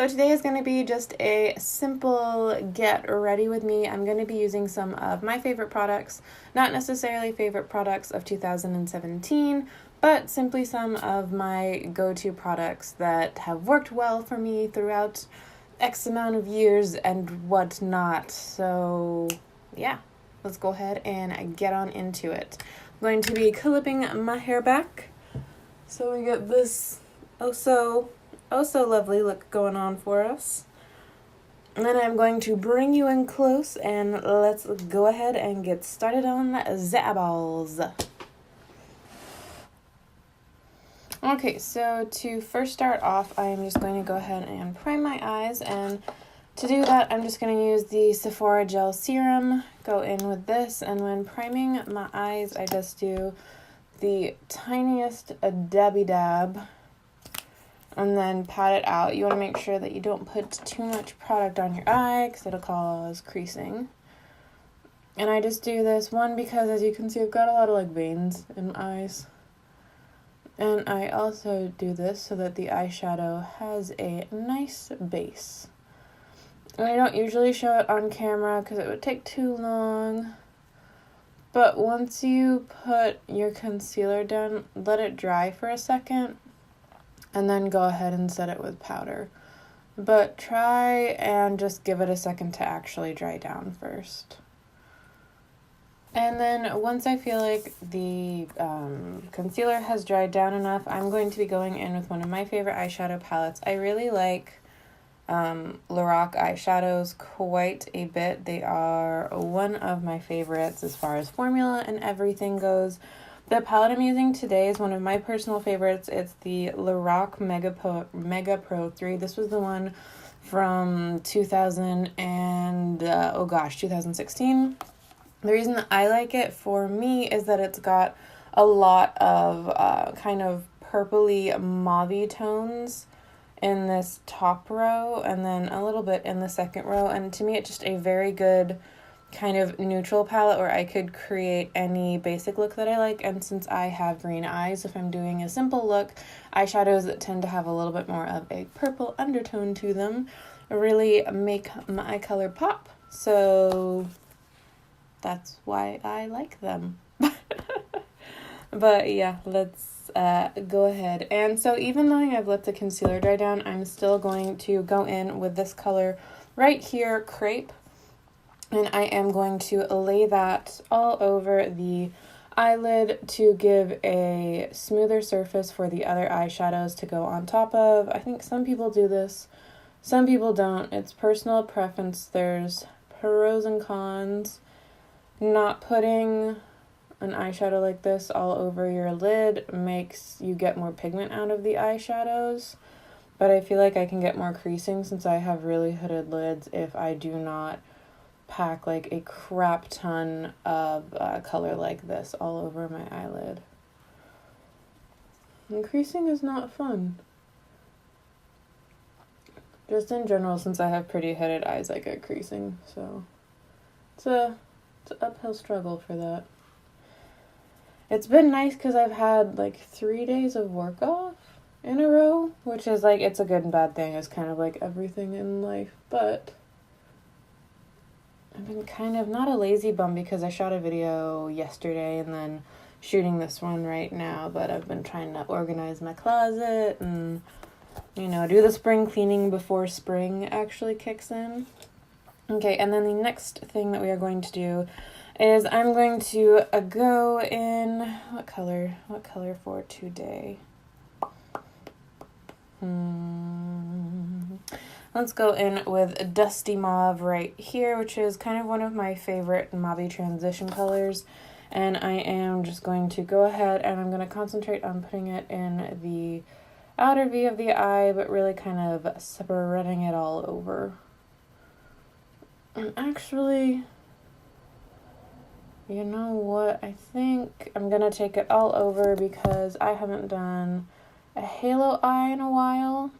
So today is going to be just a simple get ready with me. I'm going to be using some of my favorite products, not necessarily favorite products of 2017, but simply some of my go-to products that have worked well for me throughout X amount of years and whatnot. So yeah, let's go ahead and get on into it. I'm going to be clipping my hair back so we get this oh so lovely look going on for us. And then I'm going to bring you in close and let's go ahead and get started on the balls. Okay, so to first start off, I'm just going to go ahead and prime my eyes, and to do that, I'm just going to use the Sephora Gel Serum, go in with this, and when priming my eyes, I just do the tiniest dabby dab, and then pat it out. You want to make sure that you don't put too much product on your eye, because it'll cause creasing. And I just do this, one, because as you can see, I've got a lot of veins in my eyes. And I also do this so that the eyeshadow has a nice base. And I don't usually show it on camera because it would take too long. But once you put your concealer down, let it dry for a second, and then go ahead and set it with powder. But try and just give it a second to actually dry down first. And then once I feel like the concealer has dried down enough, I'm going to be going in with one of my favorite eyeshadow palettes. I really like Lorac eyeshadows quite a bit. They are one of my favorites as far as formula and everything goes. The palette I'm using today is one of my personal favorites. It's the Lorac Mega Pro 3. This was the one from 2016. The reason that I like it for me is that it's got a lot of kind of purpley mauve tones in this top row and then a little bit in the second row. And to me, it's just a very good kind of neutral palette where I could create any basic look that I like. And since I have green eyes, if I'm doing a simple look, eyeshadows that tend to have a little bit more of a purple undertone to them really make my color pop. So that's why I like them. But yeah, let's go ahead. And so even though I've let the concealer dry down, I'm still going to go in with this color right here, Crepe. And I am going to lay that all over the eyelid to give a smoother surface for the other eyeshadows to go on top of. I think some people do this, some people don't. It's personal preference. There's pros and cons. Not putting an eyeshadow like this all over your lid makes you get more pigment out of the eyeshadows, but I feel like I can get more creasing since I have really hooded lids if I do not pack a crap ton of color like this all over my eyelid. And creasing is not fun. Just in general, since I have pretty hooded eyes, I get creasing, so it's an uphill struggle for that. It's been nice because I've had 3 days of work off in a row, which is it's a good and bad thing. It's kind of like everything in life, but I've been kind of not a lazy bum because I shot a video yesterday and then shooting this one right now, but I've been trying to organize my closet and do the spring cleaning before spring actually kicks in. Okay, and then the next thing that we are going to do is I'm going to go in, what color for today? Let's go in with Dusty Mauve right here, which is kind of one of my favorite mauve transition colors. And I am just going to go ahead and I'm going to concentrate on putting it in the outer V of the eye, but really kind of spreading it all over. And actually, you know what? I think I'm going to take it all over because I haven't done a halo eye in a while.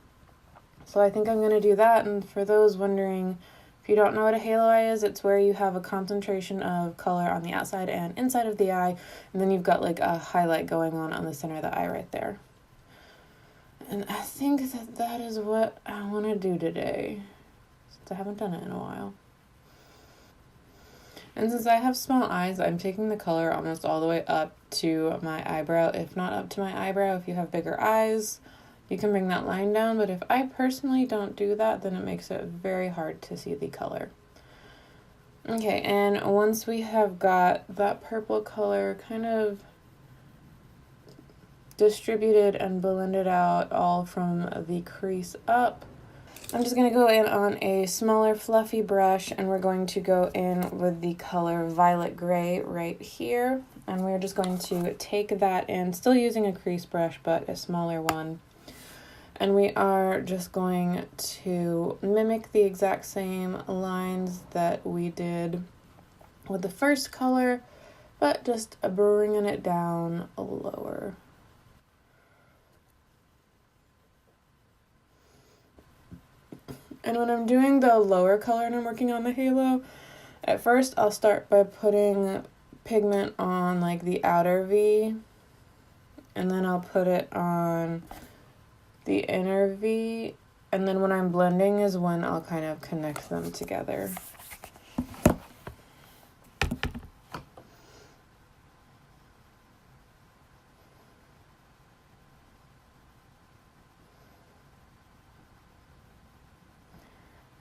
So I think I'm going to do that. And for those wondering, if you don't know what a halo eye is, it's where you have a concentration of color on the outside and inside of the eye. And then you've got a highlight going on the center of the eye right there. And I think that that is what I want to do today, since I haven't done it in a while. And since I have small eyes, I'm taking the color almost all the way up to my eyebrow. If not up to my eyebrow, if you have bigger eyes, you can bring that line down. But if I personally don't do that, then it makes it very hard to see the color. Okay, and once we have got that purple color kind of distributed and blended out all from the crease up, I'm just going to go in on a smaller fluffy brush, and we're going to go in with the color Violet Gray right here. And we're just going to take that in, still using a crease brush, but a smaller one. And we are just going to mimic the exact same lines that we did with the first color, but just bringing it down lower. And when I'm doing the lower color and I'm working on the halo, at first I'll start by putting pigment on like the outer V, and then I'll put it on the inner V, and then when I'm blending is when I'll kind of connect them together.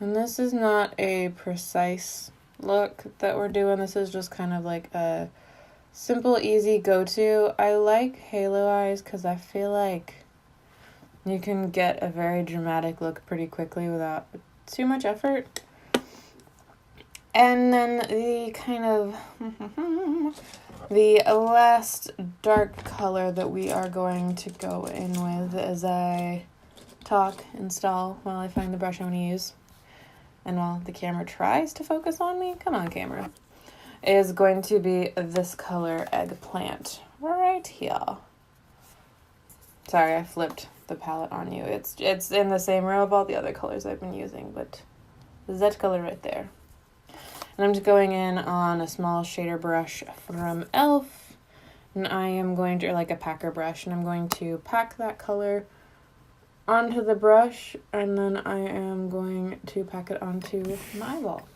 And this is not a precise look that we're doing. This is just kind of like a simple, easy go-to. I like halo eyes because I feel like you can get a very dramatic look pretty quickly without too much effort. And then the kind of the last dark color that we are going to go in with as I talk and stall while I find the brush I want to use, and while the camera tries to focus on me, come on camera, is going to be this color Eggplant right here. Sorry, I flipped the palette on you. It's in the same row of all the other colors I've been using, but that color right there. And I'm just going in on a small shader brush from e.l.f. And I am going to, like a packer brush, and I'm going to pack that color onto the brush, and then I am going to pack it onto my eyeball.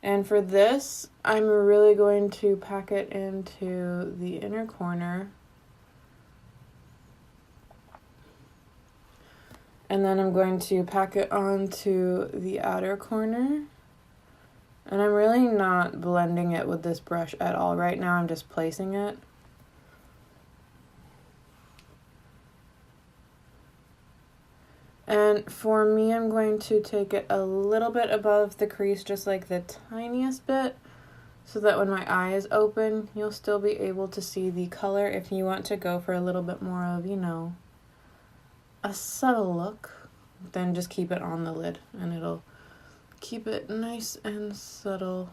And for this, I'm really going to pack it into the inner corner. And then I'm going to pack it onto the outer corner. And I'm really not blending it with this brush at all. Right now I'm just placing it. And for me, I'm going to take it a little bit above the crease, just like the tiniest bit, so that when my eye is open, you'll still be able to see the color. If you want to go for a little bit more of, you know, a subtle look, then just keep it on the lid and it'll keep it nice and subtle.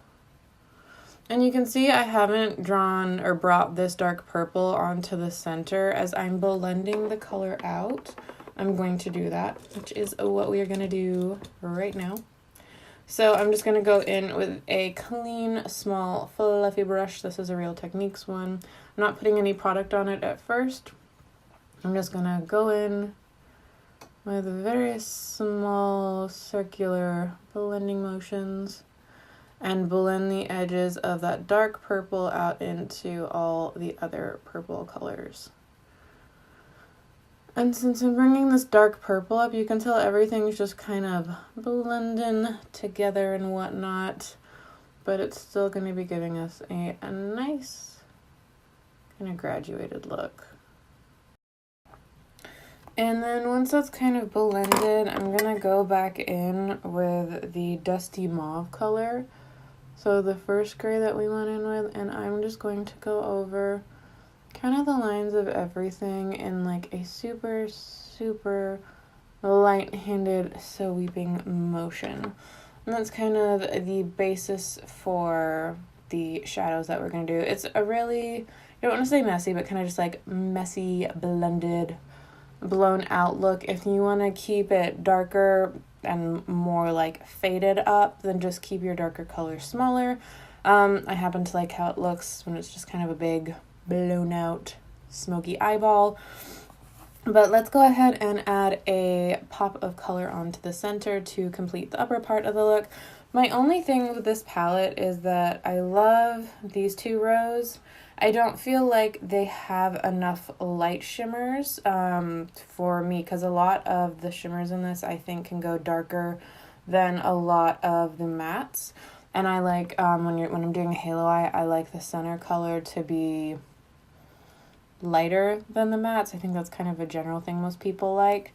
And you can see I haven't drawn or brought this dark purple onto the center. As I'm blending the color out, I'm going to do that, which is what we are going to do right now. So I'm just going to go in with a clean, small, fluffy brush. This is a Real Techniques one. I'm not putting any product on it at first. I'm just going to go in with very small circular blending motions and blend the edges of that dark purple out into all the other purple colors. And since I'm bringing this dark purple up, you can tell everything's just kind of blending together and whatnot, but it's still going to be giving us a nice kind of graduated look. And then once that's kind of blended, I'm going to go back in with the dusty mauve color. So the first gray that we went in with, and I'm just going to go over kind of the lines of everything in like a super, super light-handed sweeping motion. And that's kind of the basis for the shadows that we're going to do. It's a really, I don't want to say messy, but kind of just like messy, blended, blown out look. If you want to keep it darker and more like faded up, then just keep your darker colors smaller. I happen to like how it looks when it's just kind of a big blown out smoky eyeball. But let's go ahead and add a pop of color onto the center to complete the upper part of the look. My only thing with this palette is that I love these 2 rows. I don't feel like they have enough light shimmers for me, because a lot of the shimmers in this I think can go darker than a lot of the mattes. And I like, when I'm doing a halo eye, I like the center color to be lighter than the mattes. I think that's kind of a general thing most people like.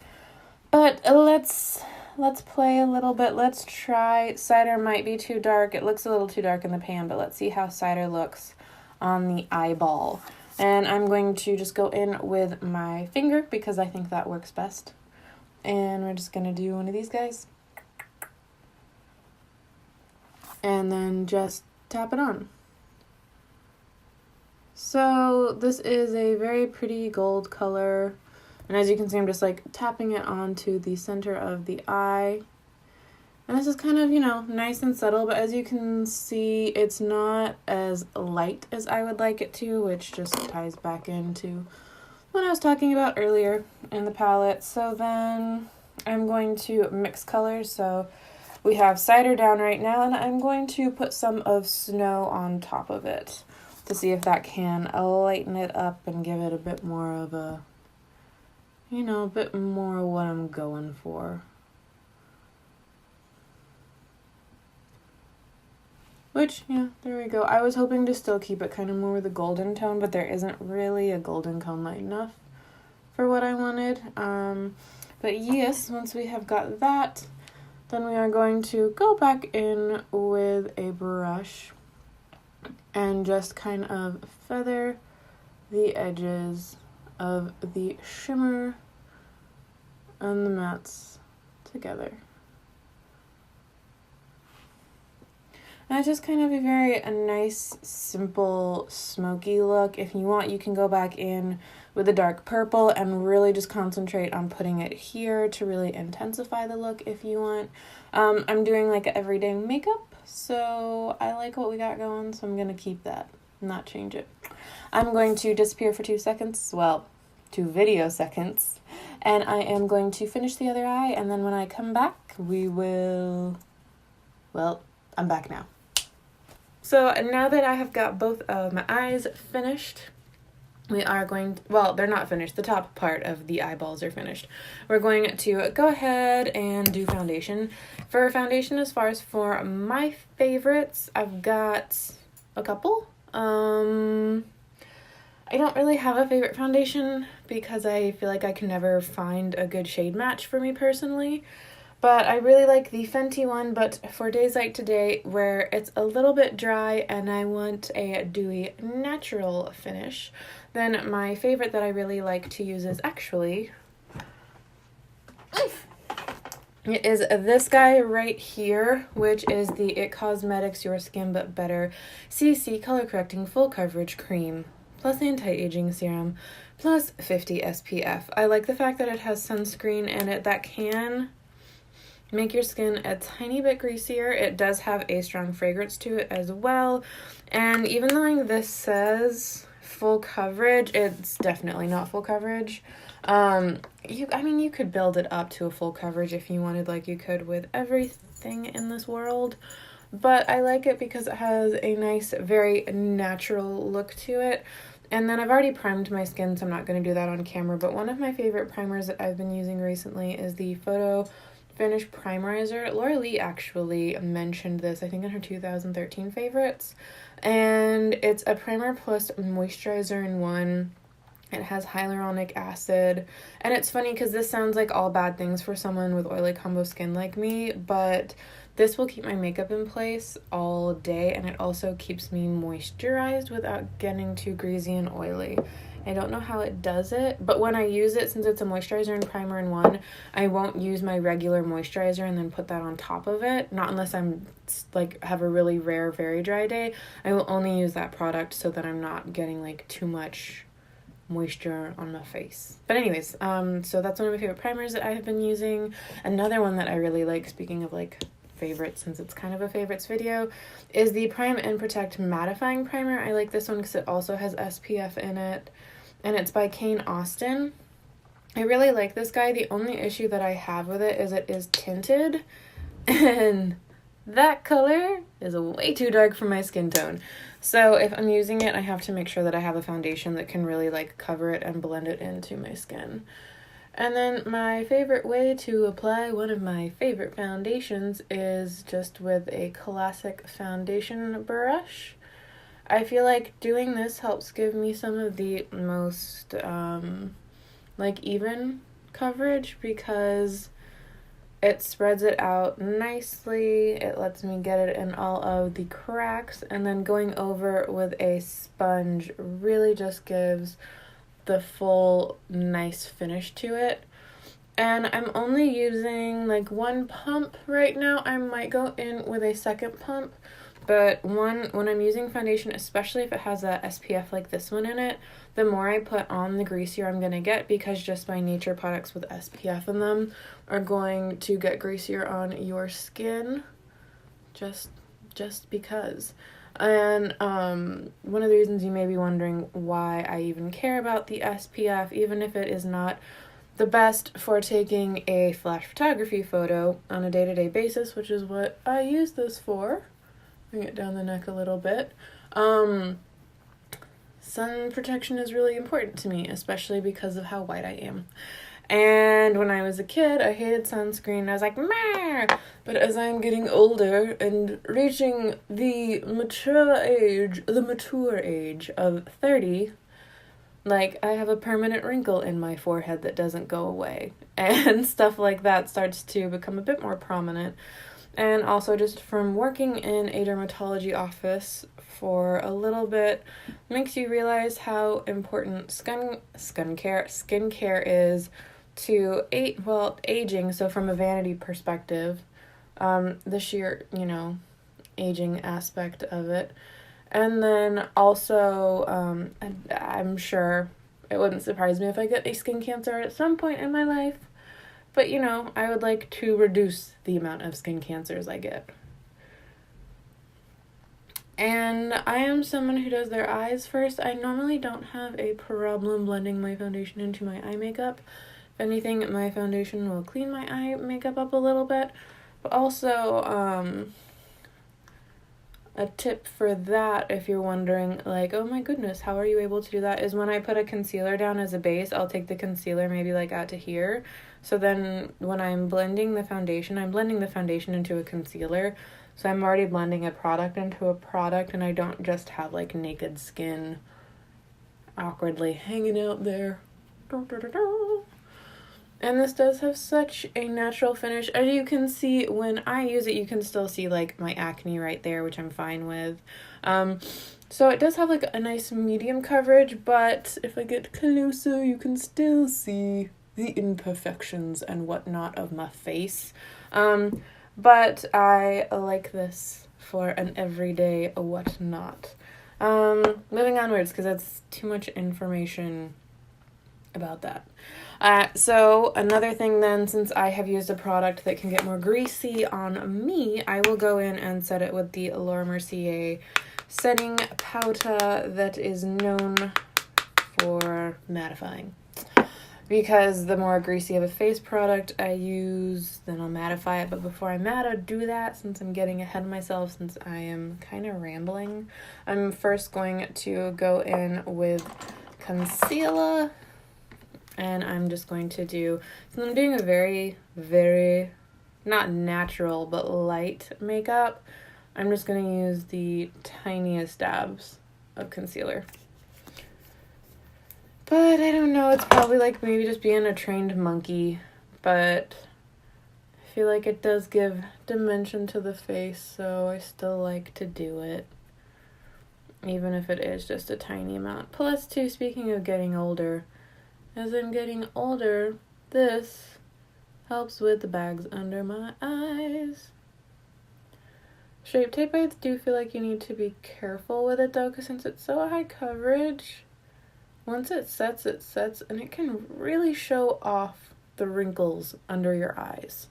But let's play a little bit. Let's try. Cider might be too dark. It looks a little too dark in the pan, but let's see how cider looks on the eyeball. And I'm going to just go in with my finger because I think that works best. And we're just going to do one of these guys. And then just tap it on. So this is a very pretty gold color. And as you can see, I'm just like tapping it onto the center of the eye. And this is kind of, nice and subtle, but as you can see, it's not as light as I would like it to, which just ties back into what I was talking about earlier in the palette. So then I'm going to mix colors. So we have cider down right now, and I'm going to put some of snow on top of it to see if that can lighten it up and give it a bit more of a, a bit more of what I'm going for. Which, yeah, there we go. I was hoping to still keep it kind of more with a golden tone, but there isn't really a golden tone light enough for what I wanted. But yes, once we have got that, then we are going to go back in with a brush and just kind of feather the edges of the shimmer and the mattes together. And it's just kind of a nice, simple, smoky look. If you want, you can go back in with a dark purple and really just concentrate on putting it here to really intensify the look if you want. I'm doing like everyday makeup, so I like what we got going, so I'm going to keep that, not change it. I'm going to disappear for 2 seconds, well, 2 video seconds, and I am going to finish the other eye, and then when I come back, we will, well, I'm back now. So now that I have got both of my eyes finished, we are going to, well, they're not finished. The top part of the eyeballs are finished. We're going to go ahead and do foundation. For foundation, as far as for my favorites, I've got a couple. I don't really have a favorite foundation because I feel like I can never find a good shade match for me personally. But I really like the Fenty one, but for days like today where it's a little bit dry and I want a dewy natural finish, then my favorite that I really like to use is actually, it is this guy right here, which is the It Cosmetics Your Skin But Better CC Color Correcting Full Coverage Cream plus Anti-Aging Serum plus 50 SPF. I like the fact that it has sunscreen in it that can make your skin a tiny bit greasier. It does have a strong fragrance to it as well. And even though this says full coverage, it's definitely not full coverage. You could build it up to a full coverage if you wanted, like you could with everything in this world. But I like it because it has a nice, very natural look to it. And then I've already primed my skin, so I'm not going to do that on camera. But one of my favorite primers that I've been using recently is the Photo Finish Primerizer. Laura Lee actually mentioned this, I think, in her 2013 favorites. And it's a primer plus moisturizer in one. It has hyaluronic acid. And it's funny because this sounds like all bad things for someone with oily combo skin like me, but this will keep my makeup in place all day, and it also keeps me moisturized without getting too greasy and oily. I don't know how it does it, but when I use it, since it's a moisturizer and primer in one, I won't use my regular moisturizer and then put that on top of it. Not unless I'm like have a really rare, very dry day. I will only use that product so that I'm not getting like too much moisture on my face. But anyways, so that's one of my favorite primers that I have been using. Another one that I really like, speaking of like favorites, since it's kind of a favorites video, is the Prime and Protect Mattifying Primer. I like this one because it also has SPF in it. And it's by Kane Austin. I really like this guy. The only issue that I have with it is tinted, and that color is way too dark for my skin tone. So if I'm using it, I have to make sure that I have a foundation that can really like cover it and blend it into my skin. And then my favorite way to apply one of my favorite foundations is just with a classic foundation brush. I feel like doing this helps give me some of the most like even coverage because it spreads it out nicely. It lets me get it in all of the cracks, and then going over with a sponge really just gives the full nice finish to it. And I'm only using like one pump right now. I might go in with a second pump, but when I'm using foundation, especially if it has a SPF like this one in it, the more I put on, the greasier I'm gonna get, because just by nature products with SPF in them are going to get greasier on your skin just because. And one of the reasons you may be wondering why I even care about the SPF, even if it is not the best for taking a flash photography photo on a day-to-day basis, which is what I use this for. Bring it down the neck a little bit. Sun protection is really important to me, especially because of how white I am. And when I was a kid, I hated sunscreen. I was like, meh! But as I'm getting older and reaching the mature age of 30, like, I have a permanent wrinkle in my forehead that doesn't go away. And stuff like that starts to become a bit more prominent. And also just from working in a dermatology office for a little bit makes you realize how important skincare is to aging. So from a vanity perspective, the sheer, aging aspect of it. And then also, I'm sure it wouldn't surprise me if I get a skin cancer at some point in my life. But, I would like to reduce the amount of skin cancers I get. And I am someone who does their eyes first. I normally don't have a problem blending my foundation into my eye makeup. If anything, my foundation will clean my eye makeup up a little bit. But also, a tip for that, if you're wondering, like, oh my goodness, how are you able to do that, is when I put a concealer down as a base, I'll take the concealer maybe like out to here. So then when I'm blending the foundation, I'm blending the foundation into a concealer. So I'm already blending a product into a product, and I don't just have like naked skin awkwardly hanging out there. And this does have such a natural finish. As you can see, when I use it, you can still see like my acne right there, which I'm fine with. So it does have like a nice medium coverage, but if I get closer, you can still see the imperfections and whatnot of my face. But I like this for an everyday whatnot. Moving onwards, because that's too much information about that. So another thing then, since I have used a product that can get more greasy on me, I will go in and set it with the Laura Mercier setting powder that is known for mattifying. Because the more greasy of a face product I use, then I'll mattify it. But before I do that, since I'm getting ahead of myself, since I am kind of rambling, I'm first going to go in with concealer. And I'm just going to do, so I'm doing a very, very, not natural, but light makeup. I'm just going to use the tiniest dabs of concealer. But I don't know, it's probably like maybe just being a trained monkey, but I feel like it does give dimension to the face, so I still like to do it, even if it is just a tiny amount. Plus, too, speaking of getting older, as I'm getting older, this helps with the bags under my eyes. Shape tape, I do feel like you need to be careful with it though, because since it's so high coverage, once it sets, and it can really show off the wrinkles under your eyes.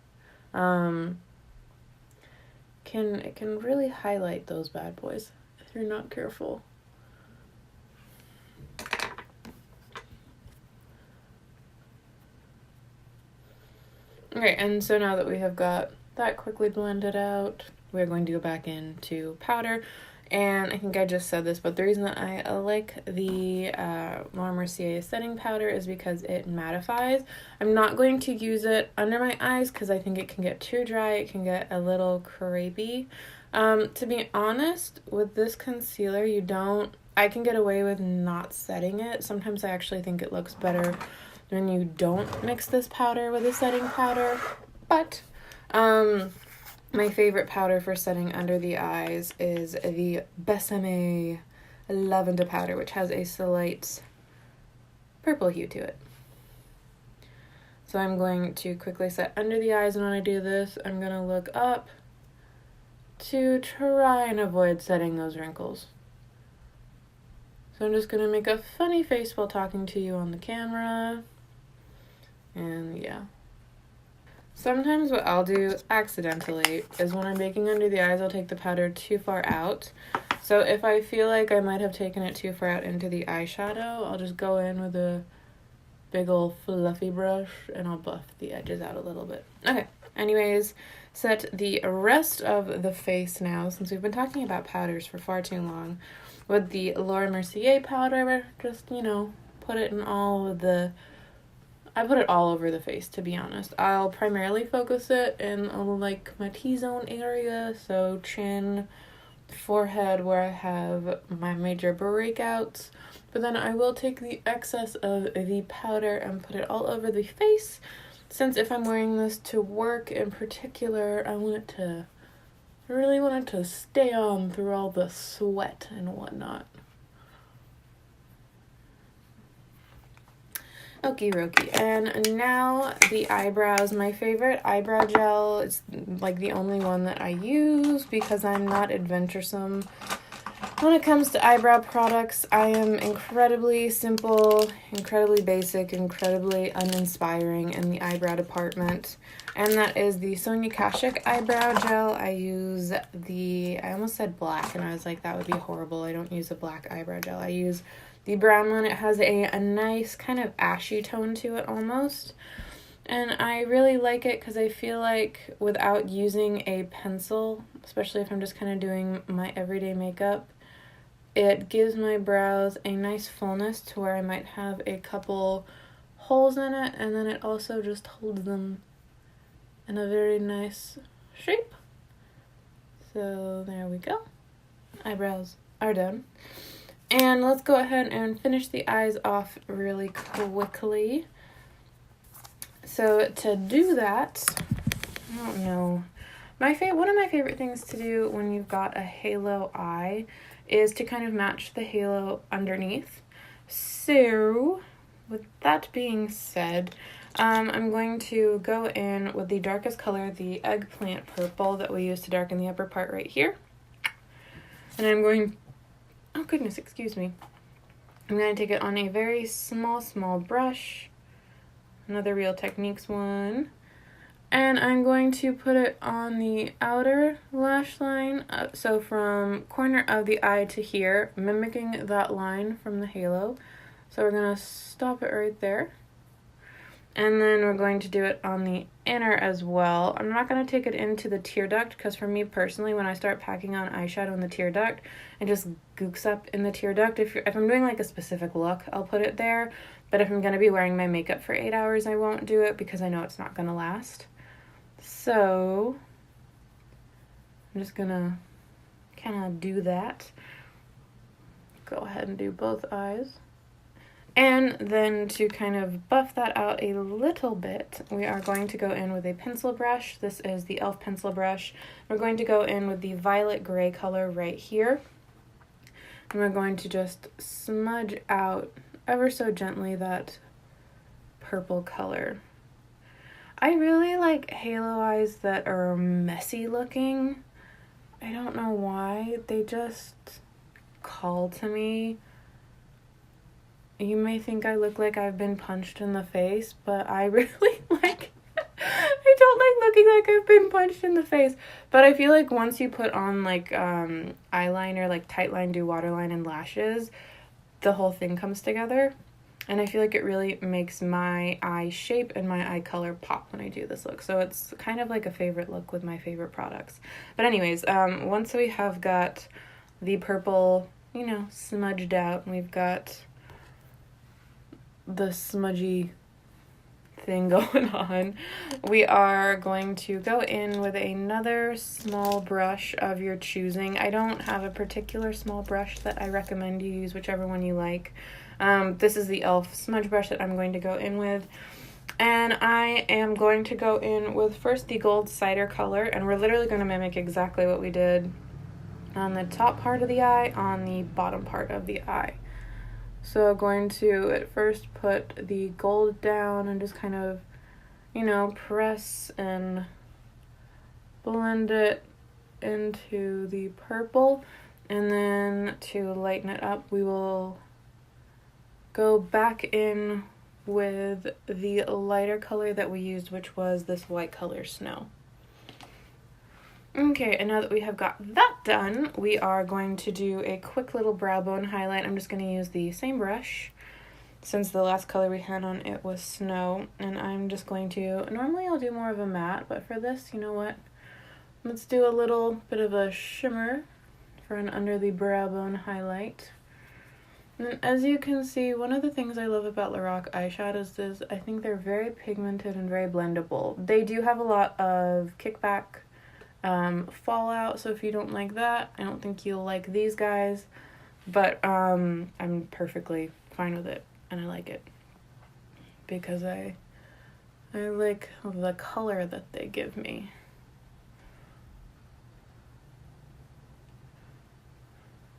It can really highlight those bad boys if you're not careful. Okay, and so now that we have got that quickly blended out, we're going to go back into powder. And I think I just said this, but the reason that I like the Laura Mercier setting powder is because it mattifies. I'm not going to use it under my eyes because I think it can get too dry. It can get a little crepey. To be honest, with this concealer, I can get away with not setting it. Sometimes I actually think it looks better when you don't mix this powder with a setting powder. But my favorite powder for setting under the eyes is the Besame Lavender Powder, which has a slight purple hue to it. So I'm going to quickly set under the eyes, and when I do this, I'm going to look up to try and avoid setting those wrinkles. So I'm just going to make a funny face while talking to you on the camera. And yeah. Sometimes what I'll do accidentally is when I'm making under the eyes, I'll take the powder too far out. So if I feel like I might have taken it too far out into the eyeshadow, I'll just go in with a big old fluffy brush and I'll buff the edges out a little bit. Okay, anyways, set the rest of the face now, since we've been talking about powders for far too long, with the Laura Mercier powder. Just, put it in I put it all over the face, to be honest. I'll primarily focus it in like my T-zone area, so chin, forehead, where I have my major breakouts. But then I will take the excess of the powder and put it all over the face, since if I'm wearing this to work in particular, I really want it to stay on through all the sweat and whatnot. Okie dokie. And now the eyebrows. My favorite eyebrow gel, it's like the only one that I use because I'm not adventuresome when it comes to eyebrow products. I am incredibly simple, incredibly basic, incredibly uninspiring in the eyebrow department. And that is the Sonia Kashuk eyebrow gel. I use I almost said black, and I was like, that would be horrible. I don't use a black eyebrow gel. I use the brown one. It has a nice kind of ashy tone to it almost. And I really like it because I feel like without using a pencil, especially if I'm just kind of doing my everyday makeup, it gives my brows a nice fullness to where I might have a couple holes in it, and then it also just holds them in a very nice shape. So there we go. Eyebrows are done. And let's go ahead and finish the eyes off really quickly. So to do that, I don't know. One of my favorite things to do when you've got a halo eye is to kind of match the halo underneath. So with that being said, I'm going to go in with the darkest color, the eggplant purple that we use to darken the upper part right here. And I'm going, oh goodness, excuse me. I'm going to take it on a very small brush, another Real Techniques one, and I'm going to put it on the outer lash line, so from corner of the eye to here, mimicking that line from the halo. So we're going to stop it right there. And then we're going to do it on the inner as well. I'm not going to take it into the tear duct because for me personally, when I start packing on eyeshadow in the tear duct, it just gooks up in the tear duct. If I'm doing like a specific look, I'll put it there. But if I'm going to be wearing my makeup for 8 hours, I won't do it because I know it's not going to last. So I'm just going to kind of do that. Go ahead and do both eyes. And then to kind of buff that out a little bit, we are going to go in with a pencil brush. This is the e.l.f. pencil brush. We're going to go in with the violet gray color right here. And we're going to just smudge out ever so gently that purple color. I really like halo eyes that are messy looking. I don't know why. They just call to me. You may think I look like I've been punched in the face, but I really I don't like looking like I've been punched in the face. But I feel like once you put on like eyeliner, like tight line, do waterline, and lashes, the whole thing comes together. And I feel like it really makes my eye shape and my eye color pop when I do this look. So it's kind of like a favorite look with my favorite products. But anyways, once we have got the purple, you know, smudged out, and we've got the smudgy thing going on, we are going to go in with another small brush of your choosing. I don't have a particular small brush that I recommend you use, whichever one you like. This is the e.l.f. smudge brush that I'm going to go in with. And I am going to go in with first the gold cider color, and we're literally going to mimic exactly what we did on the top part of the eye, on the bottom part of the eye. So I'm going to at first put the gold down and just kind of, you know, press and blend it into the purple. And then to lighten it up, we will go back in with the lighter color that we used, which was this white color snow. Okay, and now that we have got that done, we are going to do a quick little brow bone highlight. I'm just going to use the same brush, since the last color we had on it was snow, and I'm just going to, normally I'll do more of a matte, but for this, you know what, let's do a little bit of a shimmer for an under the brow bone highlight. And as you can see, one of the things I love about Lorac eyeshadows is I think they're very pigmented and very blendable. They do have a lot of kickback, fallout, so if you don't like that, I don't think you'll like these guys, but I'm perfectly fine with it, and I like it because I like the color that they give me.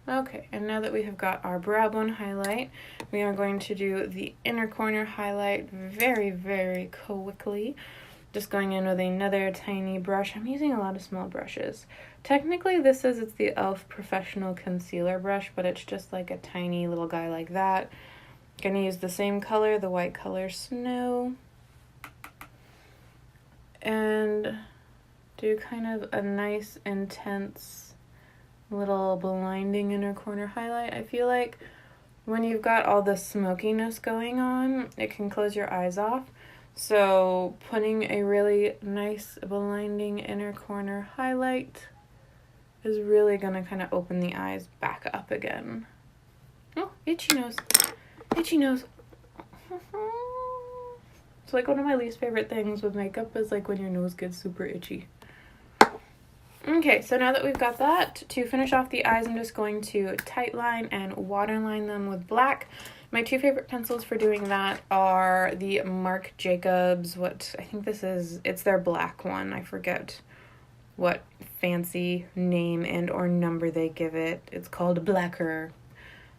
Okay, and now that we have got our brow bone highlight, we are going to do the inner corner highlight very, very quickly. Just going in with another tiny brush. I'm using a lot of small brushes. Technically, this says it's the e.l.f. Professional Concealer Brush, but it's just like a tiny little guy like that. Gonna use the same color, the white color Snow, and do kind of a nice, intense, little blinding inner corner highlight. I feel like when you've got all the smokiness going on, it can close your eyes off. So putting a really nice blinding inner corner highlight is really gonna kind of open the eyes back up again. Oh, itchy nose. Itchy nose. It's like one of my least favorite things with makeup is like when your nose gets super itchy. Okay, so now that we've got that, to finish off the eyes, I'm just going to tightline and waterline them with black. My two favorite pencils for doing that are the Marc Jacobs, I think this is, it's their black one. I forget what fancy name and or number they give it. It's called Blacker,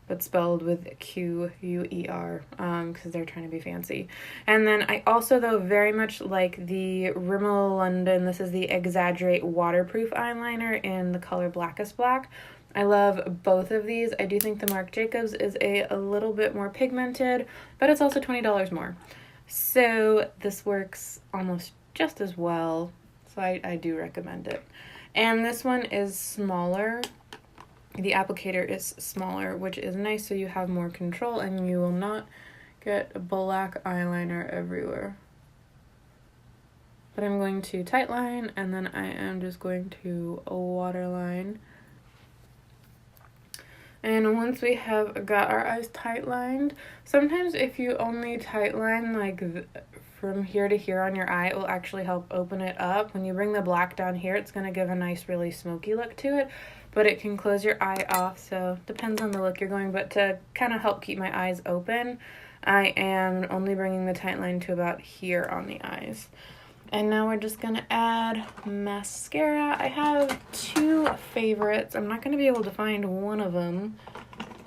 but spelled with Q-U-E-R, because they're trying to be fancy. And then I also, though, very much like the Rimmel London, this is the Exaggerate Waterproof Eyeliner in the color Blackest Black. I love both of these. I do think the Marc Jacobs is a little bit more pigmented, but it's also $20 more. So this works almost just as well, so I do recommend it. And this one is smaller. The applicator is smaller, which is nice, so you have more control and you will not get black eyeliner everywhere. But I'm going to tightline, and then I am just going to waterline. And once we have got our eyes tightlined, sometimes if you only tightline like from here to here on your eye, it will actually help open it up. When you bring the black down here, it's going to give a nice, really smoky look to it, but it can close your eye off, so depends on the look you're going. But to kind of help keep my eyes open, I am only bringing the tightline to about here on the eyes. And now we're just going to add mascara. I have two favorites. I'm not going to be able to find one of them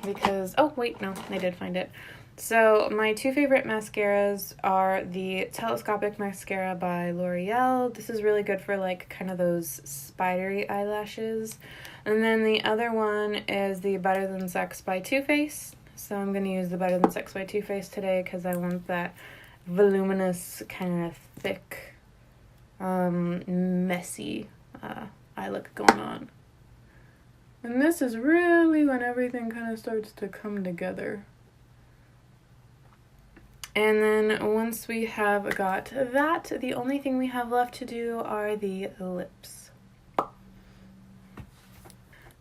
because, oh wait, no, I did find it. So my two favorite mascaras are the Telescopic Mascara by L'Oreal. This is really good for like kind of those spidery eyelashes. And then the other one is the Better Than Sex by Too Faced. So I'm going to use the Better Than Sex by Too Faced today because I want that voluminous, kind of thick, messy eye look going on. And this is really when everything kind of starts to come together. And then once we have got that, the only thing we have left to do are the lips.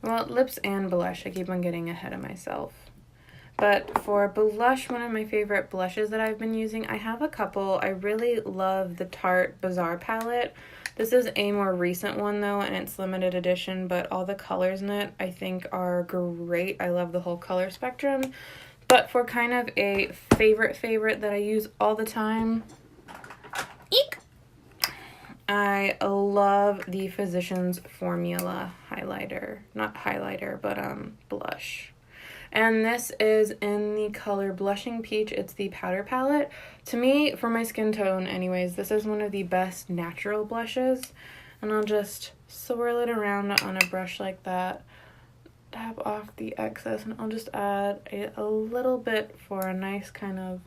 Well, lips and blush. I keep on getting ahead of myself. But for blush, one of my favorite blushes that I've been using, I have a couple. I really love the Tarte Bazaar palette. This is a more recent one though, and it's limited edition, but all the colors in it I think are great. I love the whole color spectrum. But for kind of a favorite that I use all the time, eek! I love the Physicians Formula highlighter. Not highlighter, but blush. And this is in the color Blushing Peach. It's the powder palette. To me, for my skin tone anyways, this is one of the best natural blushes. And I'll just swirl it around on a brush like that. Tap off the excess, and I'll just add a little bit for a nice kind of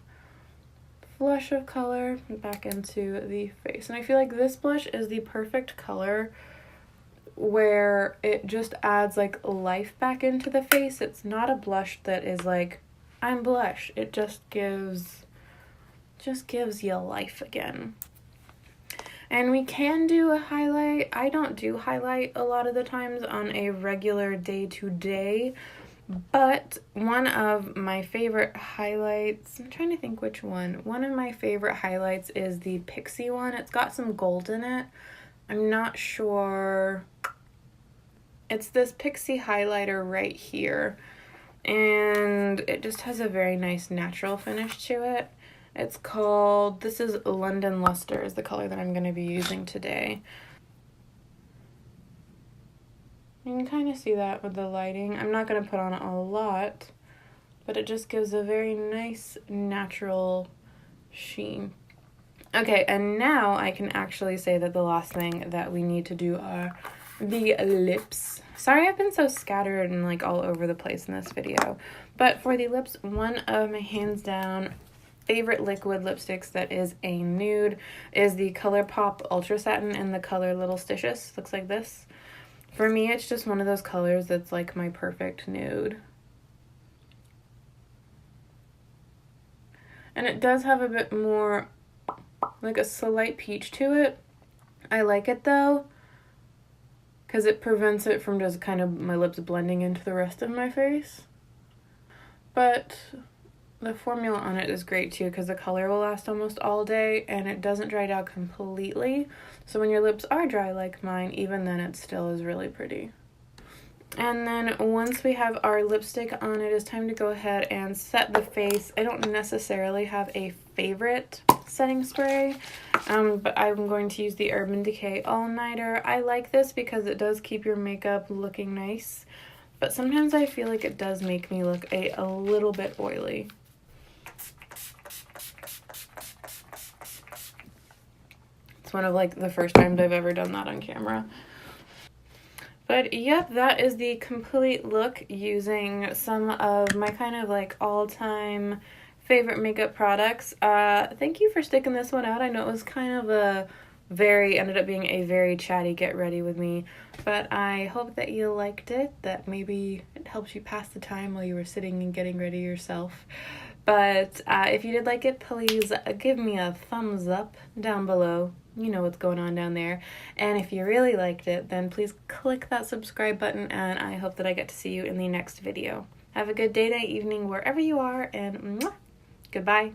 flush of color back into the face. And I feel like this blush is the perfect color where it just adds like life back into the face. It's not a blush that is like, I'm blush. It just gives you life again. And we can do a highlight. I don't do highlight a lot of the times on a regular day-to-day, but one of my favorite highlights, I'm trying to think which one. One of my favorite highlights is the Pixie one. It's got some gold in it. I'm not sure. It's this Pixie highlighter right here, and it just has a very nice natural finish to it. It's called, this is London Luster is the color that I'm going to be using today. You can kind of see that with the lighting. I'm not going to put on a lot, but it just gives a very nice natural sheen. Okay, and now I can actually say that the last thing that we need to do are the lips. Sorry I've been so scattered and like all over the place in this video, but for the lips, one of my hands down favorite liquid lipsticks that is a nude is the ColourPop Ultra Satin in the color Little Stitches. Looks like this. For me, it's just one of those colors that's like my perfect nude. And it does have a bit more, like a slight peach to it. I like it though, because it prevents it from just kind of my lips blending into the rest of my face. But the formula on it is great too, because the color will last almost all day and it doesn't dry out completely. So when your lips are dry like mine, even then it still is really pretty. And then once we have our lipstick on, it is time to go ahead and set the face. I don't necessarily have a favorite setting spray, but I'm going to use the Urban Decay All Nighter. I like this because it does keep your makeup looking nice, but sometimes I feel like it does make me look a little bit oily. It's one of like the first times I've ever done that on camera. But yep, that is the complete look using some of my kind of like all-time favorite makeup products. Thank you for sticking this one out. I know it was kind of ended up being a very chatty get ready with me, but I hope that you liked it, that maybe it helps you pass the time while you were sitting and getting ready yourself. But if you did like it, please give me a thumbs up down below. You know what's going on down there. And if you really liked it, then please click that subscribe button, and I hope that I get to see you in the next video. Have a good day, night, evening, wherever you are, and mwah, goodbye.